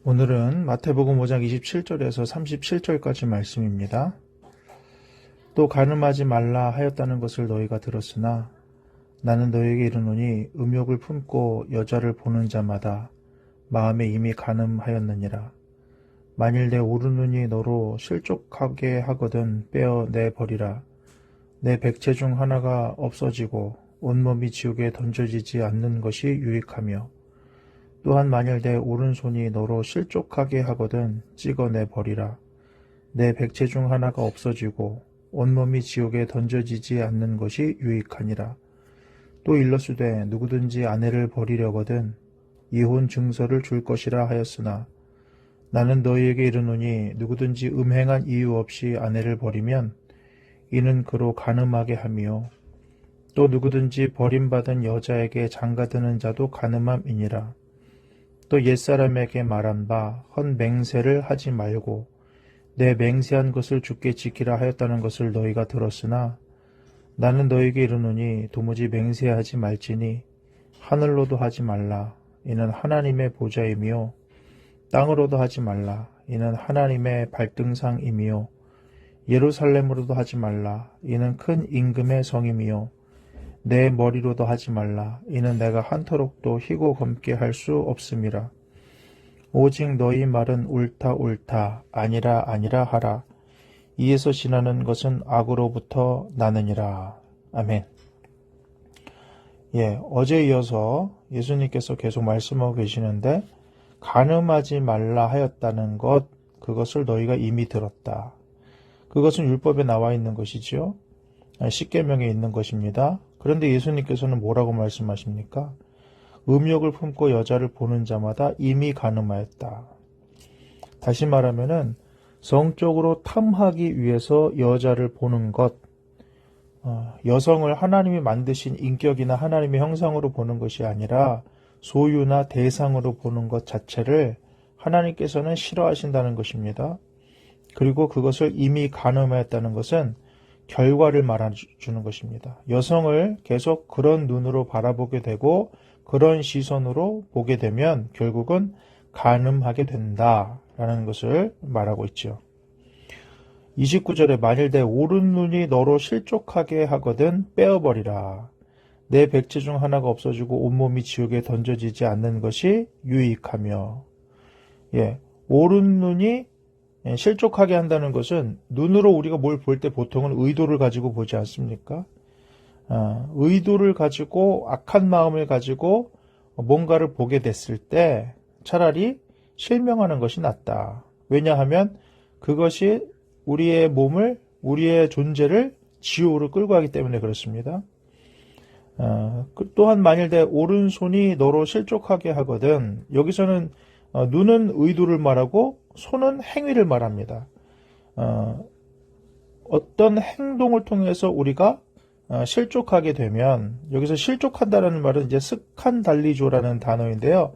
오늘은 마태복음 5장 27절에서 37절까지 말씀입니다. 또 간음하지 말라 하였다는 것을 너희가 들었으나 나는 너희에게 이르노니 음욕을 품고 여자를 보는 자마다 마음에 이미 간음하였느니라. 만일 내 오른눈이 너로 실족하게 하거든 빼어 내버리라. 내 백체 중 하나가 없어지고 온몸이 지옥에 던져지지 않는 것이 유익하며 또한 만일 내 오른손이 너로 실족하게 하거든 찍어내 버리라. 내 백체 중 하나가 없어지고 온몸이 지옥에 던져지지 않는 것이 유익하니라. 또 일러스되 누구든지 아내를 버리려거든 이혼 증서를 줄 것이라 하였으나 나는 너희에게 이르노니 누구든지 음행한 이유 없이 아내를 버리면 이는 그로 간음하게 하며 또 누구든지 버림받은 여자에게 장가드는 자도 간음함이니라. 또 옛사람에게 말한 바 헌 맹세를 하지 말고 내 맹세한 것을 주께 지키라 하였다는 것을 너희가 들었으나 나는 너희에게 이르노니 도무지 맹세하지 말지니 하늘로도 하지 말라. 이는 하나님의 보좌이며 땅으로도 하지 말라. 이는 하나님의 발등상이며 예루살렘으로도 하지 말라. 이는 큰 임금의 성이며 내 머리로도 하지 말라. 이는 내가 한터록도 희고 검게 할 수 없음이라. 오직 너희 말은 옳다 옳다 아니라 아니라 하라. 이에서 지나는 것은 악으로부터 나느니라. 아멘. 어제에 이어서 예수님께서 계속 말씀하고 계시는데 간음하지 말라 하였다는 것, 그것을 너희가 이미 들었다. 그것은 율법에 나와 있는 것이지요. 십계명에 있는 것입니다. 그런데 예수님께서는 뭐라고 말씀하십니까? 음욕을 품고 여자를 보는 자마다 이미 간음하였다. 다시 말하면은 성적으로 탐하기 위해서 여자를 보는 것, 여성을 하나님이 만드신 인격이나 하나님의 형상으로 보는 것이 아니라 소유나 대상으로 보는 것 자체를 하나님께서는 싫어하신다는 것입니다. 그리고 그것을 이미 간음하였다는 것은 결과를 말해주는 것입니다. 여성을 계속 그런 눈으로 바라보게 되고 그런 시선으로 보게 되면 결국은 간음하게 된다라는 것을 말하고 있죠. 29절에 만일 내 오른눈이 너로 실족하게 하거든 빼어버리라. 내 백체 중 하나가 없어지고 온몸이 지옥에 던져지지 않는 것이 유익하며. 오른눈이 실족하게 한다는 것은 눈으로 우리가 뭘 볼 때 보통은 의도를 가지고 보지 않습니까? 의도를 가지고 악한 마음을 가지고 뭔가를 보게 됐을 때 차라리 실명하는 것이 낫다. 왜냐하면 그것이 우리의 몸을, 우리의 존재를 지옥으로 끌고 가기 때문에 그렇습니다. 또한 만일 내 오른손이 너로 실족하게 하거든, 여기서는 눈은 의도를 말하고 손은 행위를 말합니다. 어떤 행동을 통해서 우리가 실족하게 되면, 여기서 실족한다는 말은 이제 스칸달리조라는 단어인데요.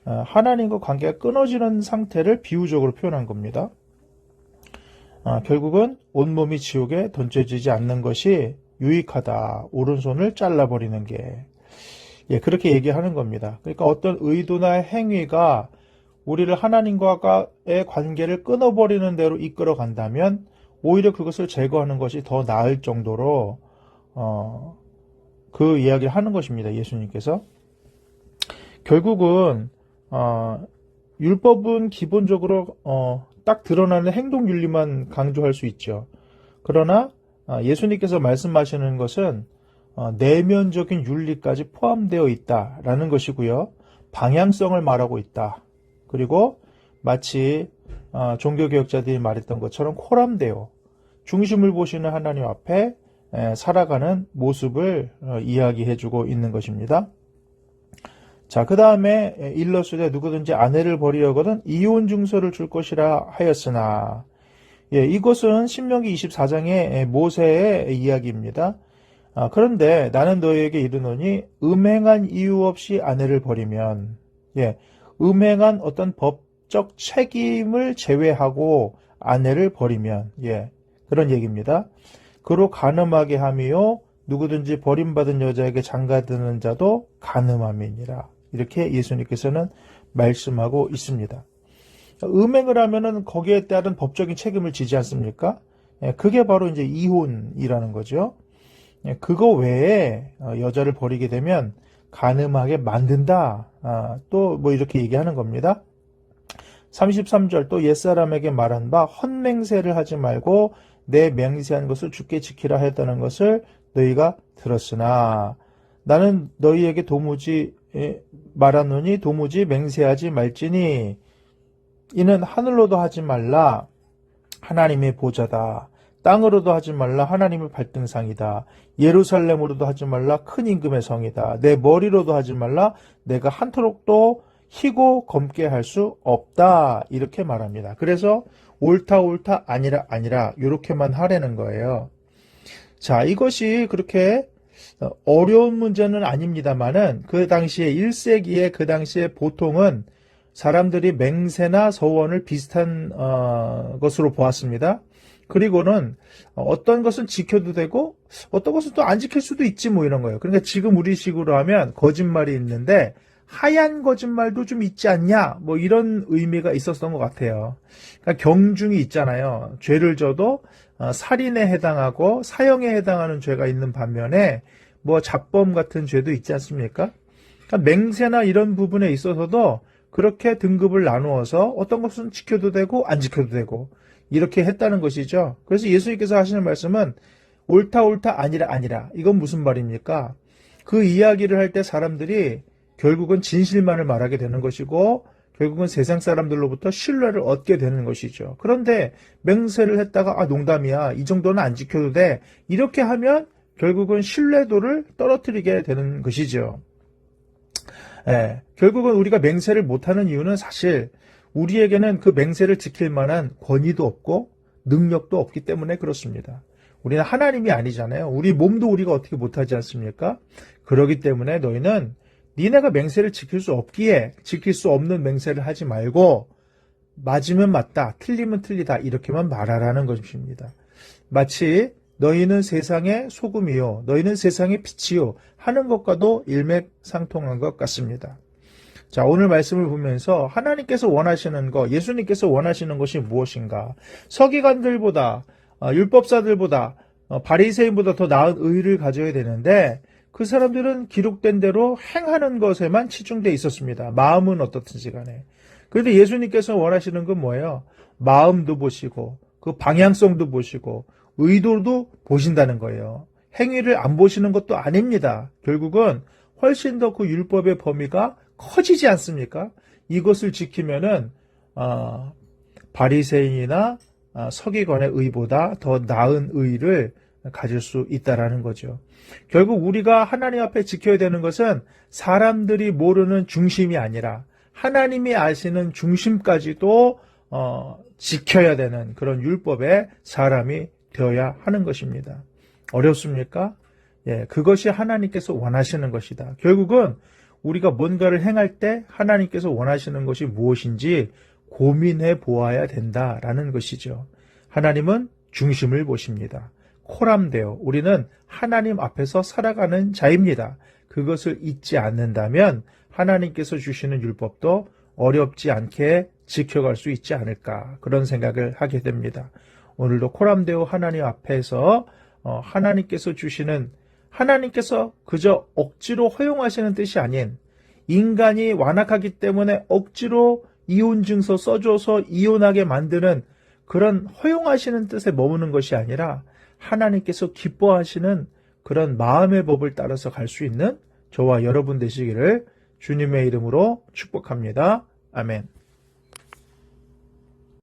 하나님과 관계가 끊어지는 상태를 비유적으로 표현한 겁니다. 결국은 온몸이 지옥에 던져지지 않는 것이 유익하다. 오른손을 잘라버리는 게. 그렇게 얘기하는 겁니다. 그러니까 어떤 의도나 행위가 우리를 하나님과의 관계를 끊어버리는 대로 이끌어 간다면 오히려 그것을 제거하는 것이 더 나을 정도로 그 이야기를 하는 것입니다. 예수님께서. 결국은 율법은 기본적으로 딱 드러나는 행동 윤리만 강조할 수 있죠. 그러나 예수님께서 말씀하시는 것은 내면적인 윤리까지 포함되어 있다라는 것이고요. 방향성을 말하고 있다. 그리고 마치 종교개혁자들이 말했던 것처럼 코람데오, 중심을 보시는 하나님 앞에 살아가는 모습을 이야기해주고 있는 것입니다. 자, 그 다음에 일러스되 누구든지 아내를 버리려거든 이혼 증서를 줄 것이라 하였으나, 이것은 신명기 24장의 모세의 이야기입니다. 그런데 나는 너희에게 이르노니 음행한 이유 없이 아내를 버리면, 음행한 어떤 법적 책임을 제외하고 아내를 버리면, 그런 얘기입니다. 그로 간음하게 하며 누구든지 버림받은 여자에게 장가드는 자도 간음함이니라. 이렇게 예수님께서는 말씀하고 있습니다. 음행을 하면은 거기에 따른 법적인 책임을 지지 않습니까? 그게 바로 이제 이혼이라는 거죠. 그거 외에 여자를 버리게 되면 간음하게 만든다. 또 뭐 이렇게 얘기하는 겁니다. 33절 또 옛사람에게 말한 바 헛맹세를 하지 말고 내 맹세한 것을 주께 지키라 하였다는 것을 너희가 들었으나 나는 너희에게 도무지 말하노니 도무지 맹세하지 말지니 이는 하늘로도 하지 말라 하나님의 보좌다. 땅으로도 하지 말라 하나님의 발등상이다. 예루살렘으로도 하지 말라 큰 임금의 성이다. 내 머리로도 하지 말라 내가 한토록도 희고 검게 할 수 없다. 이렇게 말합니다. 그래서 옳다 아니라 이렇게만 하라는 거예요. 자, 이것이 그렇게 어려운 문제는 아닙니다만은 그 당시에 1세기에 그 당시에 보통은 사람들이 맹세나 서원을 비슷한 것으로 보았습니다. 그리고는 어떤 것은 지켜도 되고 어떤 것은 또 안 지킬 수도 있지 뭐 이런 거예요. 그러니까 지금 우리식으로 하면 거짓말이 있는데 하얀 거짓말도 좀 있지 않냐 뭐 이런 의미가 있었던 것 같아요. 그러니까 경중이 있잖아요. 죄를 져도 살인에 해당하고 사형에 해당하는 죄가 있는 반면에 뭐 잡범 같은 죄도 있지 않습니까? 그러니까 맹세나 이런 부분에 있어서도 그렇게 등급을 나누어서 어떤 것은 지켜도 되고 안 지켜도 되고 이렇게 했다는 것이죠. 그래서 예수님께서 하시는 말씀은 옳다 아니라 이건 무슨 말입니까? 그 이야기를 할 때 사람들이 결국은 진실만을 말하게 되는 것이고 결국은 세상 사람들로부터 신뢰를 얻게 되는 것이죠. 그런데 맹세를 했다가 농담이야 이 정도는 안 지켜도 돼 이렇게 하면 결국은 신뢰도를 떨어뜨리게 되는 것이죠. 결국은 우리가 맹세를 못하는 이유는 사실 우리에게는 그 맹세를 지킬 만한 권위도 없고 능력도 없기 때문에 그렇습니다. 우리는 하나님이 아니잖아요. 우리 몸도 우리가 어떻게 못하지 않습니까? 그렇기 때문에 너희는 니네가 맹세를 지킬 수 없기에 지킬 수 없는 맹세를 하지 말고 맞으면 맞다, 틀리면 틀리다 이렇게만 말하라는 것입니다. 마치 너희는 세상의 소금이요 너희는 세상의 빛이요 하는 것과도 일맥상통한 것 같습니다. 자, 오늘 말씀을 보면서 하나님께서 원하시는 것, 예수님께서 원하시는 것이 무엇인가? 서기관들보다 율법사들보다 바리새인보다 더 나은 의를 가져야 되는데 그 사람들은 기록된 대로 행하는 것에만 치중되어 있었습니다. 마음은 어떻든지 간에. 그런데 예수님께서 원하시는 건 뭐예요? 마음도 보시고 그 방향성도 보시고 의도도 보신다는 거예요. 행위를 안 보시는 것도 아닙니다. 결국은 훨씬 더 그 율법의 범위가 커지지 않습니까? 이것을 지키면은 바리새인이나 서기관의 의보다 더 나은 의를 가질 수 있다라는 거죠. 결국 우리가 하나님 앞에 지켜야 되는 것은 사람들이 모르는 중심이 아니라 하나님이 아시는 중심까지도 지켜야 되는 그런 율법의 사람이 되어야 하는 것입니다. 어렵습니까? 그것이 하나님께서 원하시는 것이다. 결국은 우리가 뭔가를 행할 때 하나님께서 원하시는 것이 무엇인지 고민해 보아야 된다라는 것이죠. 하나님은 중심을 보십니다. 코람데오, 우리는 하나님 앞에서 살아가는 자입니다. 그것을 잊지 않는다면 하나님께서 주시는 율법도 어렵지 않게 지켜갈 수 있지 않을까 그런 생각을 하게 됩니다. 오늘도 코람데오 하나님 앞에서 하나님께서 주시는 하나님께서 그저 억지로 허용하시는 뜻이 아닌 인간이 완악하기 때문에 억지로 이혼증서 써줘서 이혼하게 만드는 그런 허용하시는 뜻에 머무는 것이 아니라 하나님께서 기뻐하시는 그런 마음의 법을 따라서 갈 수 있는 저와 여러분 되시기를 주님의 이름으로 축복합니다. 아멘.